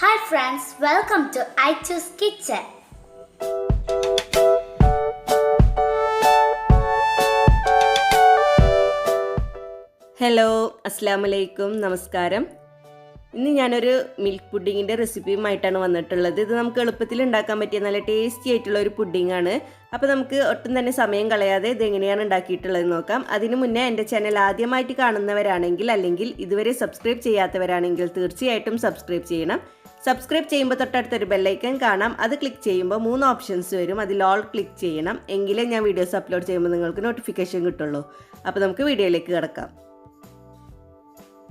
Hi friends, welcome to I Choose Kitchen. Hello അസ്സലാമലൈക്കും നമസ്കാരം. ഇന്ന് ഞാനൊരു മിൽക്ക് പുഡിങ്ങിൻ്റെ റെസിപ്പിയുമായിട്ടാണ് വന്നിട്ടുള്ളത്. ഇത് നമുക്ക് എളുപ്പത്തിൽ ഉണ്ടാക്കാൻ പറ്റിയ നല്ല ടേസ്റ്റി ആയിട്ടുള്ള ഒരു പുഡിങ്ങാണ്. അപ്പോൾ നമുക്ക് ഒട്ടും തന്നെ സമയം കളയാതെ ഇതെങ്ങനെയാണ് ഉണ്ടാക്കിയിട്ടുള്ളത് നോക്കാം. അതിനു മുന്നേ എൻ്റെ ചാനൽ ആദ്യമായിട്ട് കാണുന്നവരാണെങ്കിൽ അല്ലെങ്കിൽ ഇതുവരെ സബ്സ്ക്രൈബ് ചെയ്യാത്തവരാണെങ്കിൽ തീർച്ചയായിട്ടും സബ്സ്ക്രൈബ് ചെയ്യണം. സബ്സ്ക്രൈബ് ചെയ്യുമ്പോൾ തൊട്ടടുത്തൊരു ബെല്ലൈക്കൺ കാണാം. അത് ക്ലിക്ക് ചെയ്യുമ്പോൾ 3 ഓപ്ഷൻസ് വരും. അതിൽ ഓൾ ക്ലിക്ക് ചെയ്യണം. എങ്കിലേ ഞാൻ വീഡിയോസ് അപ്ലോഡ് ചെയ്യുമ്പോൾ നിങ്ങൾക്ക് നോട്ടിഫിക്കേഷൻ കിട്ടുള്ളൂ. അപ്പോൾ നമുക്ക് വീഡിയോയിലേക്ക് കിടക്കാം.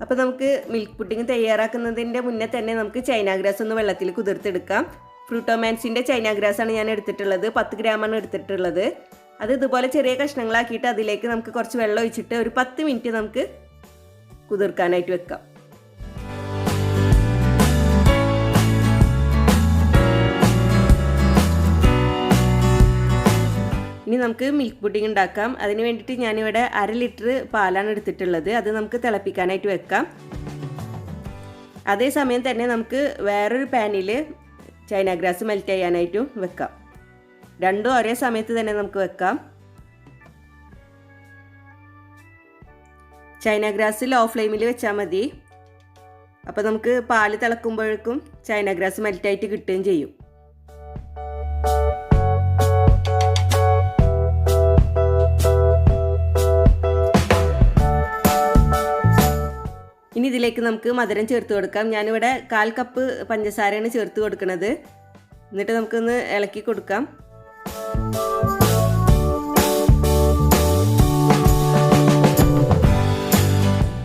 അപ്പോൾ നമുക്ക് മിൽക്ക് പുഡിങ് തയ്യാറാക്കുന്നതിൻ്റെ മുന്നേ തന്നെ നമുക്ക് ചൈന ഗ്രാസ് ഒന്ന് വെള്ളത്തിൽ കുതിർത്തെടുക്കാം. ഫ്രൂട്ടോമാൻസിൻ്റെ ചൈന ഗ്രാസാണ് ഞാൻ എടുത്തിട്ടുള്ളത്. 10 ഗ്രാമാണ് എടുത്തിട്ടുള്ളത്. അത് ഇതുപോലെ ചെറിയ കഷ്ണങ്ങളാക്കിയിട്ട് അതിലേക്ക് നമുക്ക് കുറച്ച് വെള്ളം ഒഴിച്ചിട്ട് ഒരു 10 മിനിറ്റ് നമുക്ക് കുതിർക്കാനായിട്ട് വെക്കാം. ഇനി നമുക്ക് മിൽക്ക് പുഡിങ് ഉണ്ടാക്കാം. അതിന് വേണ്ടിയിട്ട് ഞാനിവിടെ 1/2 ലിറ്റർ പാലാണ് എടുത്തിട്ടുള്ളത്. അത് നമുക്ക് തിളപ്പിക്കാനായിട്ട് വെക്കാം. അതേസമയം തന്നെ നമുക്ക് വേറൊരു പാനിൽ ചൈന ഗ്രാസ് മെൽറ്റ് ചെയ്യാനായിട്ടും വെക്കാം. രണ്ടും ഒരേ സമയത്ത് തന്നെ നമുക്ക് വെക്കാം. ചൈന ഗ്രാസ് ലോ ഫ്ലെയിമിൽ വെച്ചാൽ മതി. അപ്പോൾ നമുക്ക് പാല് തിളക്കുമ്പോഴേക്കും ചൈന ഗ്രാസ് മെൽറ്റായിട്ട് കിട്ടുകയും ചെയ്യും. ഇനി ഇതിലേക്ക് നമുക്ക് മധുരം ചേർത്ത് കൊടുക്കാം. ഞാനിവിടെ 1/4 കപ്പ് പഞ്ചസാരയാണ് ചേർത്ത് കൊടുക്കുന്നത്. എന്നിട്ട് നമുക്കൊന്ന് ഇളക്കി കൊടുക്കാം.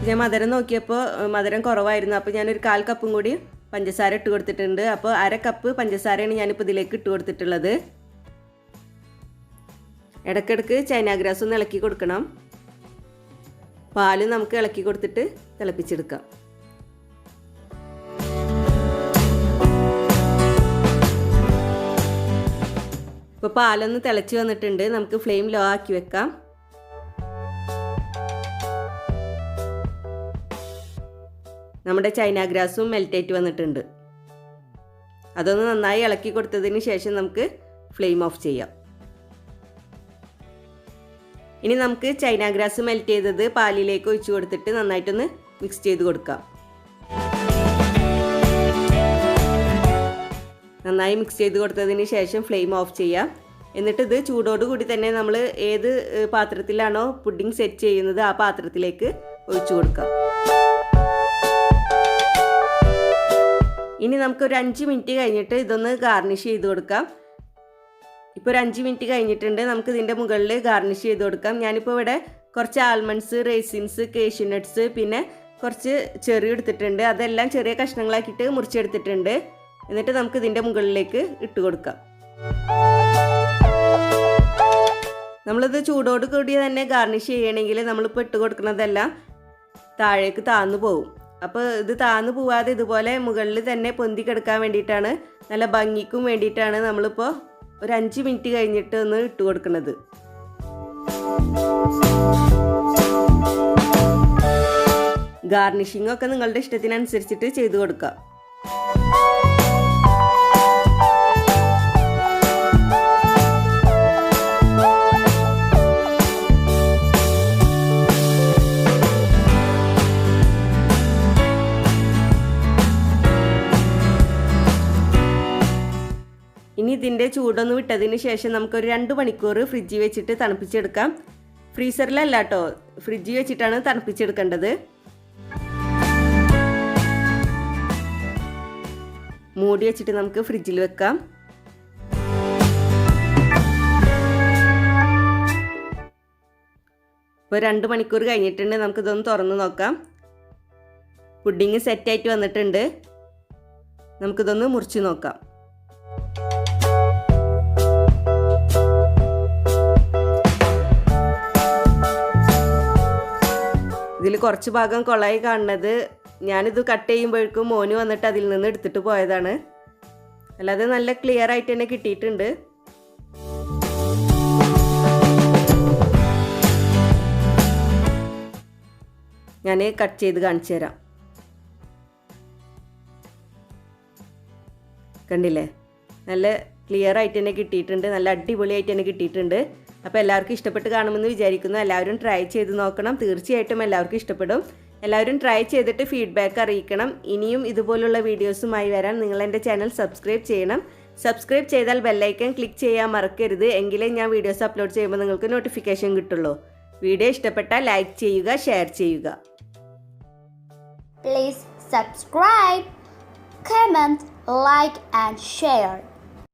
ഞാൻ മധുരം നോക്കിയപ്പോൾ മധുരം കുറവായിരുന്നു. അപ്പോൾ ഞാനൊരു 1/4 കപ്പും കൂടി പഞ്ചസാര ഇട്ട് കൊടുത്തിട്ടുണ്ട്. അപ്പോൾ 1/2 കപ്പ് പഞ്ചസാരയാണ് ഞാനിപ്പോൾ ഇതിലേക്ക് ഇട്ട് കൊടുത്തിട്ടുള്ളത്. ഇടയ്ക്കിടയ്ക്ക് ചൈന ഗ്രാസ് ഒന്ന് ഇളക്കി കൊടുക്കണം. പാല് നമുക്ക് ഇളക്കി കൊടുത്തിട്ട് തിളപ്പിച്ചെടുക്കാം. ഇപ്പോൾ പാലൊന്ന് തിളച്ച് വന്നിട്ടുണ്ട്. നമുക്ക് ഫ്ലെയിം ലോ ആക്കി വെക്കാം. നമ്മുടെ ചൈന ഗ്രാസും മെൽറ്റായിട്ട് വന്നിട്ടുണ്ട്. അതൊന്ന് നന്നായി ഇളക്കി കൊടുത്തതിന് ശേഷം നമുക്ക് ഫ്ലെയിം ഓഫ് ചെയ്യാം. ഇനി നമുക്ക് ചൈന ഗ്രാസ് മെൽറ്റ് ചെയ്തത് പാലിലേക്ക് ഒഴിച്ചു കൊടുത്തിട്ട് നന്നായിട്ടൊന്ന് മിക്സ് ചെയ്ത് കൊടുക്കാം. നന്നായി മിക്സ് ചെയ്ത് കൊടുത്തതിന് ശേഷം ഫ്ലെയിം ഓഫ് ചെയ്യാം. എന്നിട്ട് ഇത് ചൂടോടുകൂടി തന്നെ നമ്മൾ ഏത് പാത്രത്തിലാണോ പുഡിംഗ് സെറ്റ് ചെയ്യുന്നത് ആ പാത്രത്തിലേക്ക് ഒഴിച്ചു കൊടുക്കാം. ഇനി നമുക്കൊരു 5 മിനിറ്റ് കഴിഞ്ഞിട്ട് ഇതൊന്ന് ഗാർണിഷ് ചെയ്ത് കൊടുക്കാം. ഇപ്പോൾ ഒരു 5 മിനിറ്റ് കഴിഞ്ഞിട്ടുണ്ട്. നമുക്ക് ഇതിൻ്റെ മുകളിൽ ഗാർണിഷ് ചെയ്ത് കൊടുക്കാം. ഞാനിപ്പോൾ ഇവിടെ കുറച്ച് ആൽമണ്ട്സ്, റേസിൻസ്, കേഷ്യൂ നട്ട്സ് പിന്നെ കുറച്ച് ചെറി എടുത്തിട്ടുണ്ട്. അതെല്ലാം ചെറിയ കഷ്ണങ്ങളാക്കിയിട്ട് മുറിച്ചെടുത്തിട്ടുണ്ട്. എന്നിട്ട് നമുക്ക് ഇതിൻ്റെ മുകളിലേക്ക് ഇട്ട് കൊടുക്കാം. നമ്മളിത് ചൂടോട് കൂടി തന്നെ ഗാർണിഷ് ചെയ്യണമെങ്കിൽ നമ്മളിപ്പോൾ ഇട്ട് കൊടുക്കുന്നതെല്ലാം താഴേക്ക് താഴ്ന്നു പോകും. അപ്പോൾ ഇത് താഴ്ന്നു പോവാതെ ഇതുപോലെ മുകളിൽ തന്നെ പൊന്തി കിടക്കാൻ വേണ്ടിയിട്ടാണ്, നല്ല ഭംഗിക്കും വേണ്ടിയിട്ടാണ് നമ്മളിപ്പോൾ ഒരു 5 മിനിറ്റ് കഴിഞ്ഞിട്ട് ഒന്ന് ഇട്ട് കൊടുക്കുന്നത്. ഗാർണിഷിംഗ് ഒക്കെ നിങ്ങളുടെ ഇഷ്ടത്തിനനുസരിച്ചിട്ട് ചെയ്ത് കൊടുക്കാം. ഇനി ഇതിൻ്റെ ചൂടൊന്ന് വിട്ടതിന് ശേഷം നമുക്കൊരു 2 മണിക്കൂർ ഫ്രിഡ്ജിൽ വെച്ചിട്ട് തണുപ്പിച്ചെടുക്കാം. ഫ്രീസറിലല്ല കേട്ടോ, ഫ്രിഡ്ജിൽ വെച്ചിട്ടാണ് തണുപ്പിച്ചെടുക്കേണ്ടത്. മൂടി വെച്ചിട്ട് നമുക്ക് ഫ്രിഡ്ജിൽ വെക്കാം. ഇപ്പോൾ 2 മണിക്കൂർ കഴിഞ്ഞിട്ടുണ്ട്. നമുക്കിതൊന്ന് തുറന്ന് നോക്കാം. പുഡിങ് സെറ്റായിട്ട് വന്നിട്ടുണ്ട്. നമുക്കിതൊന്ന് മുറിച്ച് നോക്കാം. ഇതിൽ കുറച്ച് ഭാഗം കൊളായി കാണുന്നത് ഞാനിത് കട്ട് ചെയ്യുമ്പോഴേക്കും മോന് വന്നിട്ട് അതിൽ നിന്ന് എടുത്തിട്ട് പോയതാണ്. അല്ലാതെ നല്ല ക്ലിയർ ആയിട്ട് തന്നെ കിട്ടിയിട്ടുണ്ട്. ഞാൻ കട്ട് ചെയ്ത് കാണിച്ചു തരാം. കണ്ടില്ലേ, നല്ല ക്ലിയർ ആയിട്ട് തന്നെ കിട്ടിയിട്ടുണ്ട്, നല്ല അടിപൊളിയായിട്ട് തന്നെ കിട്ടിയിട്ടുണ്ട്. അപ്പോൾ എല്ലാവർക്കും ഇഷ്ടപ്പെട്ട് കാണുമെന്ന് വിചാരിക്കുന്നു. എല്ലാവരും ട്രൈ ചെയ്ത് നോക്കണം, തീർച്ചയായിട്ടും എല്ലാവർക്കും ഇഷ്ടപ്പെടും. എല്ലാവരും ട്രൈ ചെയ്തിട്ട് ഫീഡ്ബാക്ക് അറിയിക്കണം. ഇനിയും ഇതുപോലുള്ള വീഡിയോസുമായി വരാൻ നിങ്ങൾ എൻ്റെ ചാനൽ സബ്സ്ക്രൈബ് ചെയ്യണം. സബ്സ്ക്രൈബ് ചെയ്താൽ ബെല്ലൈക്കൺ ക്ലിക്ക് ചെയ്യാൻ മറക്കരുത്, എങ്കിലേ ഞാൻ വീഡിയോസ് അപ്ലോഡ് ചെയ്യുമ്പോൾ നിങ്ങൾക്ക് നോട്ടിഫിക്കേഷൻ കിട്ടുള്ളൂ. വീഡിയോ ഇഷ്ടപ്പെട്ടാൽ ലൈക്ക് ചെയ്യുക, ഷെയർ ചെയ്യുക. Please subscribe, comment, like and share.